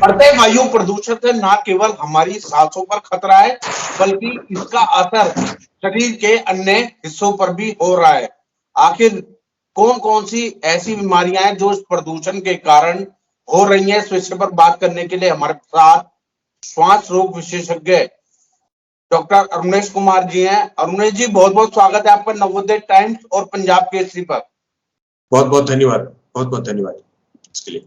बढ़ते वायु प्रदूषण से न केवल हमारी सांसों पर खतरा है, बल्कि इसका असर शरीर के अन्य हिस्सों पर भी हो रहा है। आखिर कौन-कौन सी ऐसी बीमारियां हैं जो इस प्रदूषण के कारण हो रही हैं? इस विषय पर बात करने के लिए हमारे साथ श्वास रोग विशेषज्ञ डॉक्टर अरुणेश कुमार जी हैं। अरुणेश जी, बहुत-बहुत स्वागत है आपका नवोदय टाइम्स और पंजाब केसरी पर। बहुत बहुत धन्यवाद, बहुत बहुत धन्यवाद इसके लिए।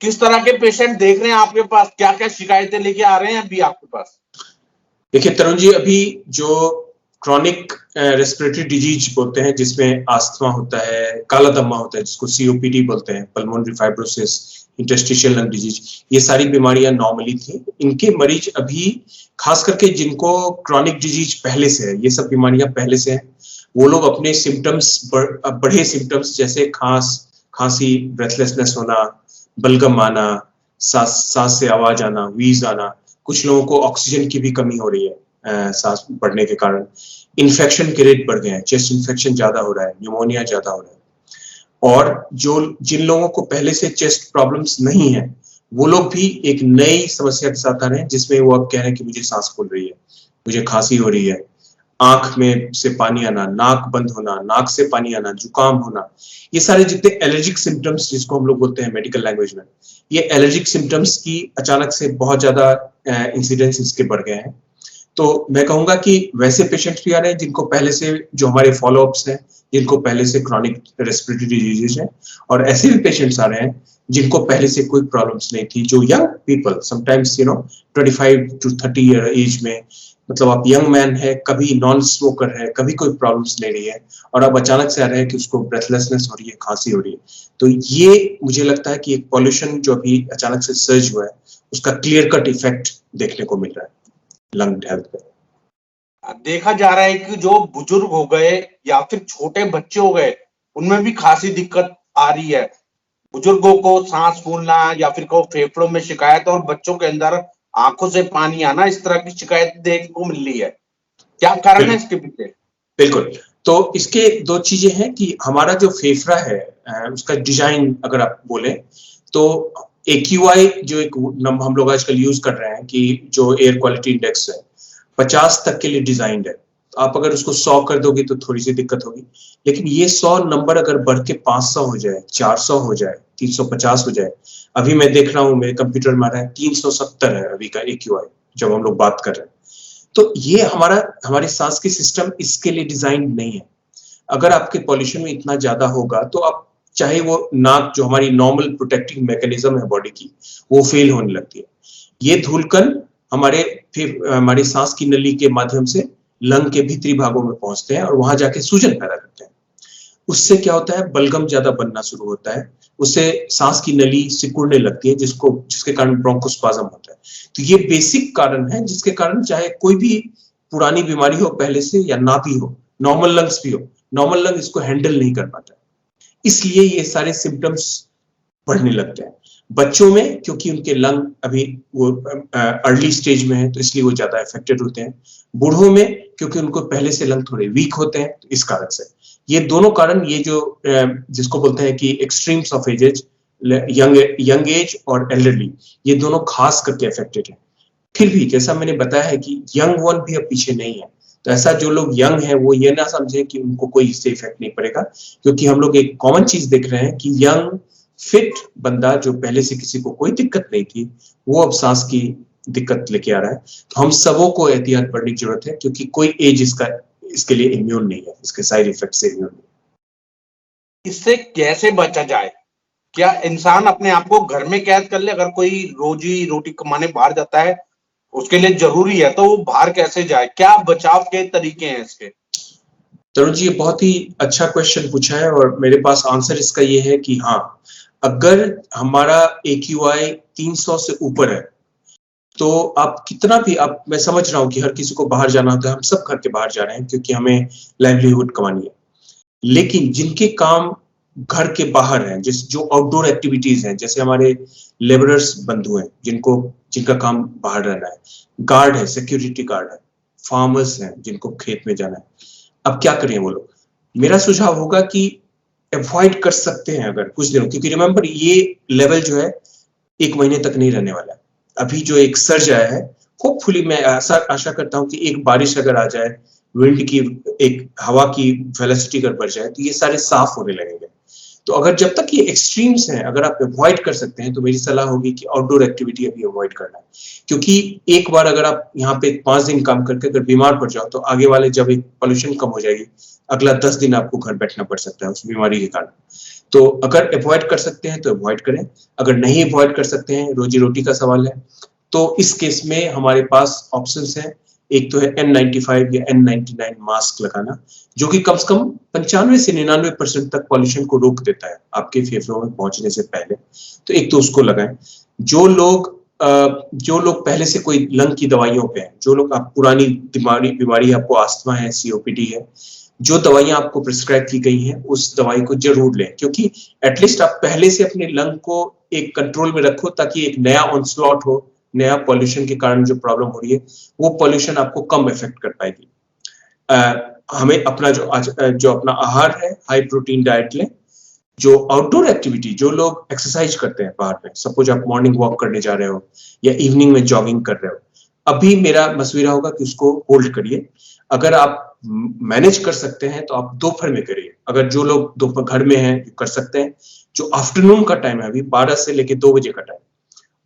किस तरह के पेशेंट देख रहे हैं आपके पास? क्या-क्या शिकायतें लेके आ रहे हैं अभी आपके पास? देखिए तरुण जी, अभी जो क्रॉनिक रेस्पिरेटरी डिजीज बोलते हैं, जिसमें अस्थमा होता है, काला दम्मा होता है, जिसको सीओपीडी बोलते हैं, pulmonary fibrosis, interstitial lung disease, ये सारी बीमारियां नॉर्मली थी। इनके मरीज अभी, खास करके जिनको क्रॉनिक डिजीज पहले से है, ये सब बीमारियां पहले से हैं, वो लोग अपने सिम्टम्स, बढ़े सिम्टम्स जैसे खांसी, ब्रेथलेसनेस होना, बलगम आना, सांस से आवाज आना, वीज आना, कुछ लोगों को ऑक्सीजन की भी कमी हो रही है सांस बढ़ने के कारण, इन्फेक्शन के रेट बढ़ गए हैं, चेस्ट इन्फेक्शन ज्यादा हो रहा है, न्यूमोनिया ज्यादा हो रहा है। और जिन लोगों को पहले से चेस्ट प्रॉब्लम्स नहीं है, वो लोग भी एक नई समस्या के साथ आ रहे हैं, जिसमें वो अब कह रहे हैं कि मुझे सांस फूल रही है, मुझे खांसी हो रही है, आंख में से पानी आना, नाक बंद होना, नाक से पानी आना, जुकाम होना, ये सारे जितने एलर्जिक सिम्टम्स जिसको हम लोग बोलते हैं मेडिकल लैंग्वेज में, ये एलर्जिक सिम्टम्स की अचानक से बहुत ज्यादा इंसिडेंस इसके बढ़ गए हैं। तो मैं कहूंगा कि वैसे पेशेंट्स भी आ रहे हैं जिनको पहले से, जो हमारे फॉलोअप्स हैं, जिनको पहले से क्रॉनिक रेस्पिरेटरी डिजीजेस हैं, और ऐसे भी पेशेंट्स आ रहे हैं जिनको पहले से कोई प्रॉब्लम्स नहीं थी, जो young people, sometimes 25 to 30 year age में, मतलब आप यंग मैन है, कभी नॉन स्मोकर है, कभी कोई प्रॉब्लम्स नहीं रही है, और अब अचानक से आ रहे हैं कि उसको ब्रेथलेसनेस हो रही है, खांसी हो रही है। तो ये मुझे लगता है कि एक पॉल्यूशन जो अभी अचानक से सर्ज हुआ है, उसका क्लियर कट इफेक्ट देखने को मिल रहा है लंग हेल्थ पे। देखा जा रहा है कि जो बुजुर्ग हो गए या फिर छोटे बच्चे हो गए, उनमें भी खासी दिक्कत आ रही है। बुजुर्गों को सांस फूलना या फिर को फेफड़ों में शिकायत, और बच्चों के अंदर आंखों से पानी आना, इस तरह की शिकायत देखने को मिल रही है। क्या कारण है इसके पीछे? बिल्कुल, तो इसके दो चीजें हैं कि हमारा जो फेफड़ा है, उसका डिजाइन अगर आप बोले तो AQI जो एक हम लोग आजकल यूज कर रहे हैं, कि जो एयर क्वालिटी इंडेक्स है, 50 तक के लिए डिजाइंड है। तो आप अगर उसको 100 कर दोगे तो थोड़ी सी दिक्कत होगी, लेकिन ये 100 नंबर अगर बढ़ के 500 हो जाए, 400 हो जाए, 350 हो जाए, अभी मैं देख रहा हूँ मेरे कंप्यूटर में आ रहा है 370 है अभी का AQI जब हम लोग बात कर रहे हैं। तो ये हमारे सांस की सिस्टम इसके लिए डिजाइन नहीं है। अगर आपके पॉल्यूशन में इतना ज्यादा होगा तो आप, चाहे वो नाक जो हमारी नॉर्मल प्रोटेक्टिव मैकेनिज्म है बॉडी की, वो फेल होने लगती है। ये धूलकण हमारे सांस की नली के माध्यम से लंग के भीतरी भागों में पहुंचते हैं और वहां जाके सूजन पैदा करते हैं। उससे क्या होता है, बलगम ज्यादा बनना शुरू होता है, उससे सांस की नली सिकुड़ने लगती है, जिसके कारण ब्रोंकोस्पाज्म होता है। तो ये बेसिक कारण है जिसके कारण चाहे कोई भी पुरानी बीमारी हो पहले से या ना भी हो, नॉर्मल लंग्स भी हो, नॉर्मल लंग इसको हैंडल नहीं कर पाता, इसलिए ये सारे सिम्टम्स बढ़ने लगते हैं। बच्चों में क्योंकि उनके लंग अभी वो अर्ली स्टेज में है, तो इसलिए वो ज्यादा अफेक्टेड होते हैं। बूढ़ों में क्योंकि उनको पहले से लंग थोड़े वीक होते हैं, तो इस कारण से ये दोनों कारण, ये जो जिसको बोलते हैं कि extremes of edges, young age और एल्डरली, ये दोनों खास करके अफेक्टेड है। फिर भी जैसा मैंने बताया है कि यंग वन भी अब पीछे नहीं है, तो ऐसा जो लोग यंग हैं वो ये ना समझे कि उनको कोई इससे इफेक्ट नहीं पड़ेगा, क्योंकि हम लोग एक कॉमन चीज देख रहे हैं कि यंग फिट बंदा जो पहले से किसी को कोई दिक्कत नहीं थी, वो अब सांस की दिक्कत लेके आ रहा है। तो हम सबों को एहतियात बरतने की जरूरत है, क्योंकि कोई एज इसके लिए इम्यून नहीं है, इसके साइड इफेक्ट से इम्यून नहीं। इससे कैसे बचा जाए? क्या इंसान अपने आप को घर में कैद कर ले? अगर कोई रोजी रोटी कमाने बाहर जाता है, उसके लिए जरूरी है, तो वो बाहर कैसे जाए? क्या बचाव के तरीके हैं इसके? तरुण जी, ये बहुत ही अच्छा क्वेश्चन पूछा है, और मेरे पास आंसर इसका ये है कि हाँ, अगर हमारा AQI 300 से ऊपर है, तो आप कितना भी, आप, मैं समझ रहा हूँ कि हर किसी को बाहर जाना होता है, हम सब घर के बाहर जा रहे हैं क्योंकि हमें लाइवलीहुड कमानी है, लेकिन जिनके काम घर के बाहर हैं, जो आउटडोर एक्टिविटीज हैं, जैसे हमारे लेबरर्स बंधु हैं जिनका काम बाहर रहना है, गार्ड है, सिक्योरिटी गार्ड है, फार्मर्स हैं जिनको खेत में जाना है, अब क्या करें वो लोग? मेरा सुझाव होगा कि अवॉइड कर सकते हैं अगर कुछ दिनों, क्योंकि रिमेंबर ये लेवल जो है 1 महीने तक नहीं रहने वाला है। अभी जो एक सर्ज आया है, होपफुली मैं आशा करता हूं कि एक बारिश अगर आ जाए, विंड की एक हवा की वेलोसिटी अगर बढ़ जाए, तो ये सारे साफ होने लगेंगे। तो अगर जब तक ये एक्सट्रीम्स हैं, अगर आप अवॉइड कर सकते हैं, तो मेरी सलाह होगी कि आउटडोर एक्टिविटी अभी अवॉइड करना है। क्योंकि एक बार अगर आप यहाँ पे 5 दिन काम करके अगर बीमार पड़ जाओ, तो आगे वाले जब एक पॉल्यूशन कम हो जाएगी, अगला 10 दिन आपको घर बैठना पड़ सकता है उस बीमारी के कारण। तो अगर अवॉइड कर सकते हैं तो अवॉइड करें, अगर नहीं अवॉइड कर सकते हैं, रोजी रोटी का सवाल है, तो इस केस में हमारे पास ऑप्शंस हैं। एक तो है N95 या N99 मास्क लगाना, जो कि कम से कम 95 से 99% तक पॉल्यूशन को रोक देता है आपके फेफड़ों में पहुंचने से पहले। तो एक तो उसको लगाएं। जो लोग पहले से कोई लंग की दवाइयों पे हैं, जो लोग आप पुरानी बीमारी आपको अस्थमा है, COPD है, जो दवाइयां आपको प्रिस्क्राइब की गई हैं, उस दवाई को जरूर लें, क्योंकि एटलीस्ट आप पहले से अपने लंग को एक कंट्रोल में रखो, ताकि एक नया ऑनस्लॉट हो, नया पॉल्यूशन के कारण जो प्रॉब्लम हो रही है, वो पॉल्यूशन आपको कम इफेक्ट कर पाएगी। हमें अपना जो अपना आहार है, हाई प्रोटीन डाइट लें। जो आउटडोर एक्टिविटी, जो लोग एक्सरसाइज करते हैं बाहर में, सपोज आप मॉर्निंग वॉक करने जा रहे हो या इवनिंग में जॉगिंग कर रहे हो, अभी मेरा मशवरा होगा कि उसको होल्ड करिए। अगर आप मैनेज कर सकते हैं तो आप दोपहर में करिए। अगर जो लोग दोपहर घर में हैं, कर सकते हैं, जो आफ्टरनून का टाइम है, अभी 12 से लेके 2 बजे का टाइम,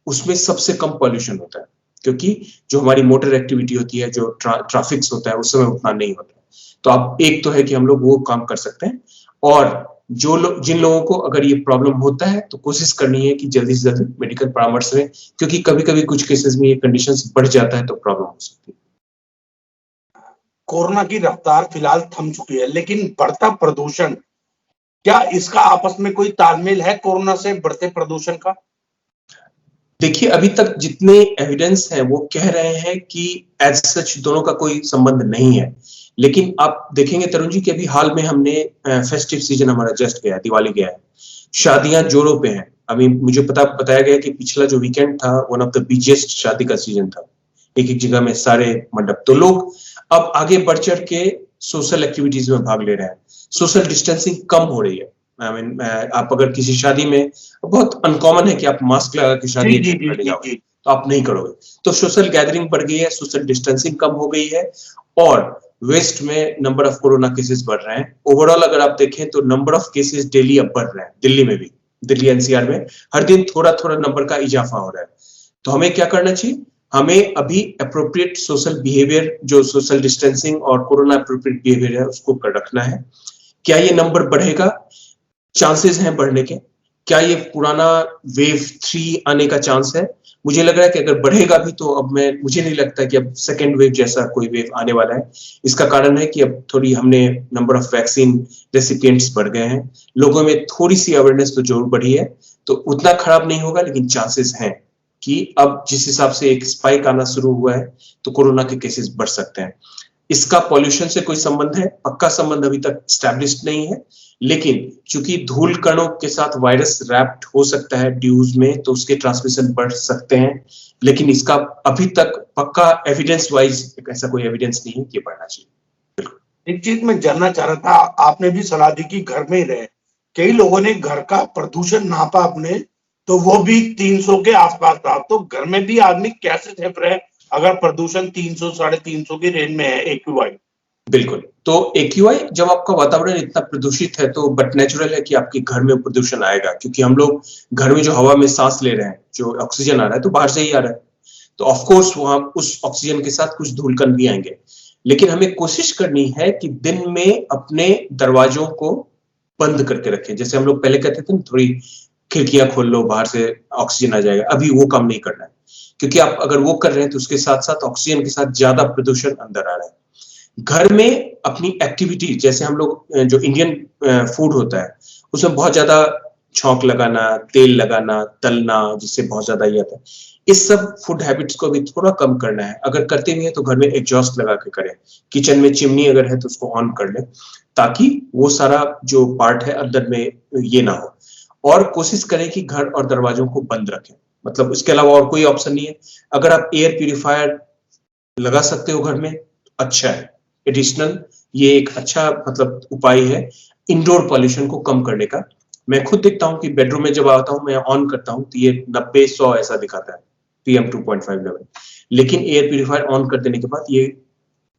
उसमें सबसे कम पॉल्यूशन होता है, क्योंकि जो हमारी मोटर एक्टिविटी होती है, जो ट्रैफिक्स होता है, उस समय उतना नहीं होता है। तो आप, एक तो है कि हम लोग वो काम कर सकते हैं, और जिन लोगों को अगर ये प्रॉब्लम होता है, तो कोशिश करनी है कि जल्दी से जल्दी मेडिकल परामर्श लें, क्योंकि कभी-कभी कुछ केसेस में ये कंडीशंस बढ़ जाता है तो प्रॉब्लम हो सकती है। कोरोना की रफ्तार फिलहाल थम चुकी है, लेकिन बढ़ता प्रदूषण, क्या इसका आपस में कोई तालमेल है कोरोना से बढ़ते प्रदूषण का? देखिए, अभी तक जितने एविडेंस हैं, वो कह रहे हैं कि एज सच दोनों का कोई संबंध नहीं है। लेकिन आप देखेंगे तरुण जी कि अभी हाल में हमने फेस्टिव सीजन हमारा जस्ट गया, दिवाली गया है, शादियां जोरों पे हैं। अभी मुझे बताया गया कि पिछला जो वीकेंड था, वन ऑफ द बिगेस्ट शादी का सीजन था, एक जगह में सारे मंडप। तो लोग अब आगे बढ़ चढ़ के सोशल एक्टिविटीज में भाग ले रहे हैं। सोशल डिस्टेंसिंग कम हो रही है। आप अगर किसी शादी में, बहुत अनकॉमन है कि आप मास्क लगा के शादी अटेंड करने जाओगे, तो आप नहीं करोगे। तो सोशल गैदरिंग बढ़ गई है, सोशल डिस्टेंसिंग कम हो गई है, और वेस्ट में नंबर ऑफ कोरोना केसेस बढ़ रहे हैं। ओवरऑल अगर आप देखें तो नंबर ऑफ केसेस डेली अब बढ़ रहे हैं, दिल्ली में भी, दिल्ली NCR में हर दिन थोड़ा थोड़ा नंबर का इजाफा हो रहा है। तो हमें क्या करना चाहिए? हमें अभी अप्रोप्रिएट सोशल बिहेवियर, जो सोशल डिस्टेंसिंग और कोरोना अप्रोप्रिएट बिहेवियर है, उसको कर रखना है। क्या ये नंबर बढ़ेगा? चांसेस हैं बढ़ने के। क्या ये पुराना वेव 3 आने का चांस है? मुझे लग रहा है कि अगर बढ़ेगा भी, तो अब मुझे नहीं लगता कि अब सेकेंड वेव जैसा कोई वेव आने वाला है। इसका कारण है कि अब थोड़ी हमने नंबर ऑफ वैक्सीन रेसिपिएंट्स बढ़ गए हैं, लोगों में थोड़ी सी अवेयरनेस तो जरूर बढ़ी है। तो उतना खराब नहीं होगा, लेकिन चांसेस हैं कि अब जिस हिसाब से एक स्पाइक आना शुरू हुआ है, तो कोरोना के केसेस बढ़ सकते हैं। इसका पॉल्यूशन से कोई संबंध है? पक्का संबंध अभी तक स्टैब्लिश्ड नहीं है, लेकिन चूंकि धूल कणों के साथ वायरस रैप्ड हो सकता है ड्यूज में, तो उसके ट्रांसमिशन बढ़ सकते हैं। लेकिन इसका अभी तक पक्का एविडेंस वाइज ऐसा कोई एविडेंस नहीं है कि बढ़ना चाहिए। एक चीज मैं जानना चाह रहा था, आपने भी सलाह दी कि घर में ही रहे। कई लोगों ने घर का प्रदूषण नापा अपने, तो वो भी 300 के आसपास था। तो घर में भी आदमी कैसे सेफ रहे अगर प्रदूषण 300 350 की रेंज में है AQI? बिल्कुल। तो AQI, जब आपका वातावरण इतना प्रदूषित है, तो बट नेचुरल है कि आपके घर में प्रदूषण आएगा, क्योंकि हम लोग घर में जो हवा में सांस ले रहे हैं, जो ऑक्सीजन आ रहा है, तो बाहर से ही आ रहा है। तो ऑफ कोर्स वहां उस ऑक्सीजन के साथ कुछ धूल कण भी आएंगे। लेकिन हमें कोशिश करनी है कि दिन में अपने दरवाजों को बंद करके रखें। जैसे हम लोग पहले कहते थे, थोड़ी खिड़कियां खोल लो, बाहर से ऑक्सीजन आ जाएगा। अभी वो काम नहीं करना है, क्योंकि आप अगर वो कर रहे हैं, तो उसके साथ साथ ऑक्सीजन के साथ ज्यादा प्रदूषण अंदर आ रहा है। घर में अपनी एक्टिविटी, जैसे हम लोग जो इंडियन फूड होता है, उसमें बहुत ज्यादा छौंक लगाना, तेल लगाना, तलना, जिससे बहुत ज्यादा ये आता है, इस सब फूड हैबिट्स को भी थोड़ा कम करना है। अगर करते भी हैं तो घर में एग्जॉस्ट लगा के करें। किचन में चिमनी अगर है तो उसको ऑन कर लें, ताकि वो सारा जो पार्ट है अंदर में ये ना हो। और कोशिश करें कि घर और दरवाजों को बंद रखें। मतलब उसके अलावा और कोई ऑप्शन नहीं है। अगर आप एयर प्यूरिफायर लगा सकते हो घर में, अच्छा है। एडिशनल ये एक अच्छा मतलब उपाय है इंडोर पॉल्यूशन को कम करने का। मैं खुद देखता हूँ कि बेडरूम में जब आता हूँ, मैं ऑन करता हूँ तो ये 90-100 ऐसा दिखाता है PM 2.5 लेवल, लेकिन एयर प्यूरिफायर ऑन कर देने के बाद ये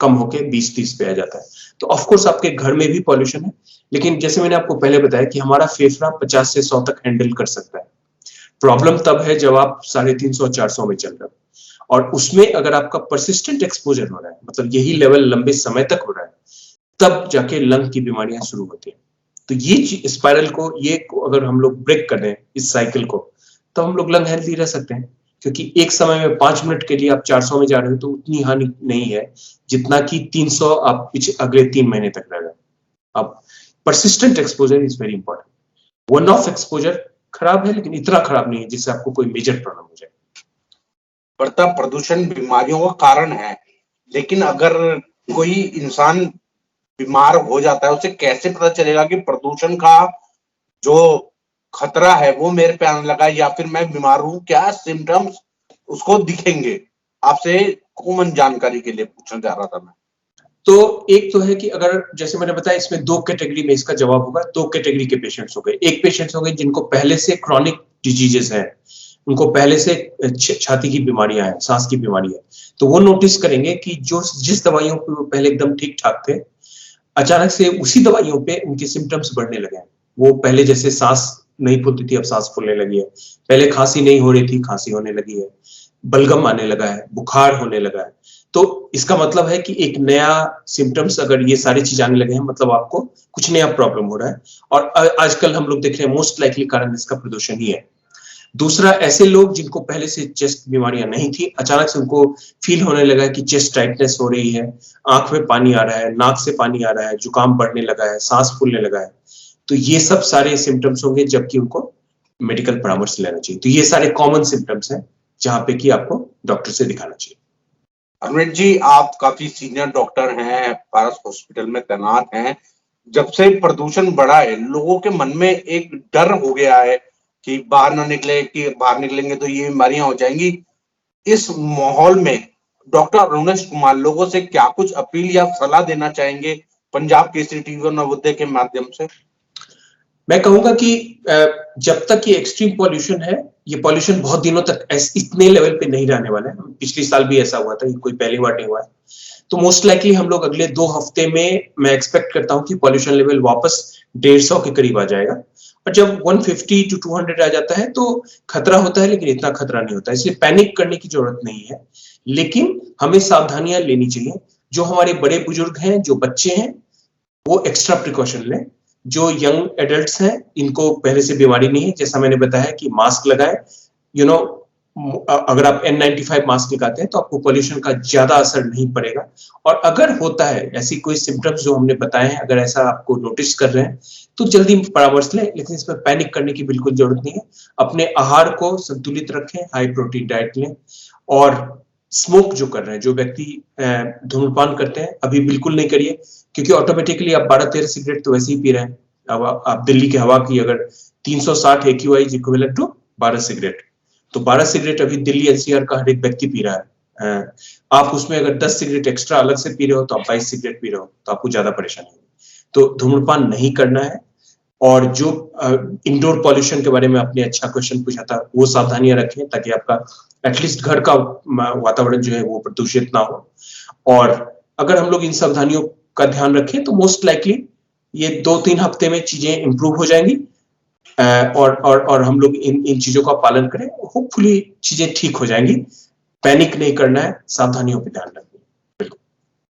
कम होके 20-30 पे आ जाता है। तो ऑफ कोर्स आपके घर में भी पॉल्यूशन है, लेकिन जैसे मैंने आपको पहले बताया कि हमारा फेफड़ा 50 से 100 तक हैंडल कर सकता है। प्रॉब्लम तब है जब आप 350-400 में चल रहे हो, और उसमें अगर आपका परसिस्टेंट एक्सपोजर हो रहा है, मतलब यही लेवल लंबे समय तक हो रहा है, तब जाके लंग की बीमारियां शुरू होती है। तो ये स्पाइरल को अगर हम लोग ब्रेक कर दें, इस साइकिल को, तो हम लोग लंग हेल्थी रह सकते हैं, क्योंकि एक समय में 5 मिनट के लिए आप 400 में जा रहे हो तो उतनी हानि नहीं है जितना कि 300 आप पीछे अगले 3 महीने तक रह गए। अब persistent exposure is very important. One of exposure खराब है, लेकिन इतना खराब नहीं है जिससे आपको कोई मेजर प्रॉब्लम हो जाए। बढ़ता प्रदूषण बीमारियों का कारण है, लेकिन अगर कोई इंसान बीमार हो जाता है, उसे कैसे पता चलेगा कि प्रदूषण का जो खतरा है वो मेरे पे आने लगा, या फिर मैं बीमार हूँ? क्या सिम्टम्स उसको दिखेंगे? आपसे कॉमन जानकारी के लिए पूछना चाह रहा था मैं। तो एक तो है कि अगर, जैसे मैंने बताया, इसमें 2 कैटेगरी में इसका जवाब होगा। 2 कैटेगरी के पेशेंट्स हो गए। एक पेशेंट्स हो गए जिनको पहले से क्रॉनिक डिजीजेस है, उनको पहले से छाती की बीमारियां हैं, सांस की बीमारी है, तो वो नोटिस करेंगे कि जिस दवाइयों पे वो पहले एकदम ठीक ठाक थे, अचानक से उसी दवाइयों पे उनके सिम्टम्स बढ़ने लगे हैं। वो पहले जैसे सांस नहीं फूलती थी, अब सांस फूलने लगी है। पहले खांसी नहीं हो रही थी, खांसी होने लगी है। बलगम आने लगा है, बुखार होने लगा है। तो इसका मतलब है कि एक नया सिम्टम्स, अगर ये सारी चीज आने लगे हैं, मतलब आपको कुछ नया प्रॉब्लम हो रहा है। और आजकल हम लोग देख रहे हैं मोस्ट लाइकली कारण इसका प्रदूषण ही है। दूसरा, ऐसे लोग जिनको पहले से चेस्ट बीमारियां नहीं थी, अचानक से उनको फील होने लगा है कि चेस्ट टाइटनेस हो रही है, आंख में पानी आ रहा है, नाक से पानी आ रहा है, जुकाम बढ़ने लगा है, सांस फूलने लगा है। तो ये सब सारे सिम्टम्स होंगे, जबकि उनको मेडिकल परामर्श लेना चाहिए। तो ये सारे कॉमन सिम्टम्स हैं जहां पे कि आपको डॉक्टर से दिखाना चाहिए। अमृत जी, आप काफी सीनियर डॉक्टर हैं, पारस हॉस्पिटल में तैनात हैं। जब से प्रदूषण बढ़ा है, लोगों के मन में एक डर हो गया है कि बाहर ना निकले, कि बाहर निकलेंगे तो ये बीमारियां हो जाएंगी। इस माहौल में डॉक्टर अरुणेश कुमार लोगों से क्या कुछ अपील या सलाह देना चाहेंगे पंजाब केसरी टीवी और नवोदय के माध्यम से? मैं कहूंगा कि जब तक ये एक्सट्रीम पॉल्यूशन है, ये पॉल्यूशन बहुत दिनों तक इतने लेवल पे नहीं रहने वाला है। पिछले साल भी ऐसा हुआ था, ये कोई पहली बार नहीं हुआ है। तो मोस्ट लाइकली हम लोग अगले 2 हफ्ते में, मैं एक्सपेक्ट करता हूं कि पॉल्यूशन लेवल वापस 150 के करीब आ जाएगा। और जब 150 to 200 आ जाता है तो खतरा होता है, लेकिन इतना खतरा नहीं होता है, इसलिए पैनिक करने की जरूरत नहीं है। लेकिन हमें सावधानियां लेनी चाहिए। जो हमारे बड़े बुजुर्ग हैं, जो बच्चे हैं, वो एक्स्ट्रा प्रिकॉशन लें। जो यंग एडल्ट्स हैं, इनको पहले से बीमारी नहीं है, जैसा मैंने बताया कि मास्क लगाएं। अगर आप N95 मास्क लगाते हैं तो आपको पॉल्यूशन का ज्यादा असर नहीं पड़ेगा। और अगर होता है ऐसी कोई सिम्टम्स जो हमने बताए हैं, अगर ऐसा आपको नोटिस कर रहे हैं, तो जल्दी परामर्श लें, लेकिन इसमें पैनिक करने की बिल्कुल जरूरत नहीं है। अपने आहार को संतुलित रखें, हाई प्रोटीन डाइट लें। और स्मोक जो कर रहे हैं, जो व्यक्ति धूम्रपान करते हैं, अभी बिल्कुल नहीं करिए, क्योंकि ऑटोमेटिकली आप 12-13 सिगरेट तो वैसे ही पी रहे हैं। अब आप दिल्ली की हवा की अगर 360 AQI is equivalent to 12 cigarette, तो 12 सिगरेट अभी दिल्ली NCR का हर एक व्यक्ति पी रहा है। आप उसमें अगर 10 सिगरेट एक्स्ट्रा अलग से पी रहे हो, तो आप 22 सिगरेट पी रहे हो, तो आपको ज्यादा परेशानी होगी। तो धूम्रपान नहीं करना है। और जो इंडोर पॉल्यूशन के बारे में आपने अच्छा क्वेश्चन पूछा था, वो सावधानियां रखें, ताकि आपका एटलीस्ट घर का वातावरण जो है वो प्रदूषित ना हो। और अगर हम लोग इन सावधानियों का ध्यान रखें तो मोस्ट लाइकली ये 2-3 हफ्ते में चीजें इंप्रूव हो जाएंगी। और हम लोग इन चीजों का पालन करें, होपफुली चीजें ठीक हो जाएंगी। पैनिक नहीं करना है, सावधानियों पे ध्यान रखना है।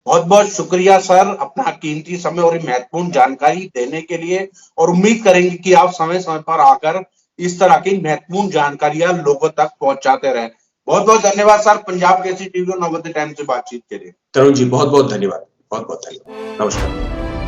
बहुत बहुत शुक्रिया सर, अपना कीमती समय और महत्वपूर्ण जानकारी देने के लिए। और उम्मीद करेंगे कि आप समय समय पर आकर इस तरह की महत्वपूर्ण जानकारियां लोगों तक पहुंचाते रहें। बहुत बहुत धन्यवाद सर, पंजाब केसरी टीवी और नवोदय टाइम्स से बातचीत के लिए। तरुण जी, बहुत बहुत धन्यवाद, बहुत बहुत धन्यवाद। नमस्कार।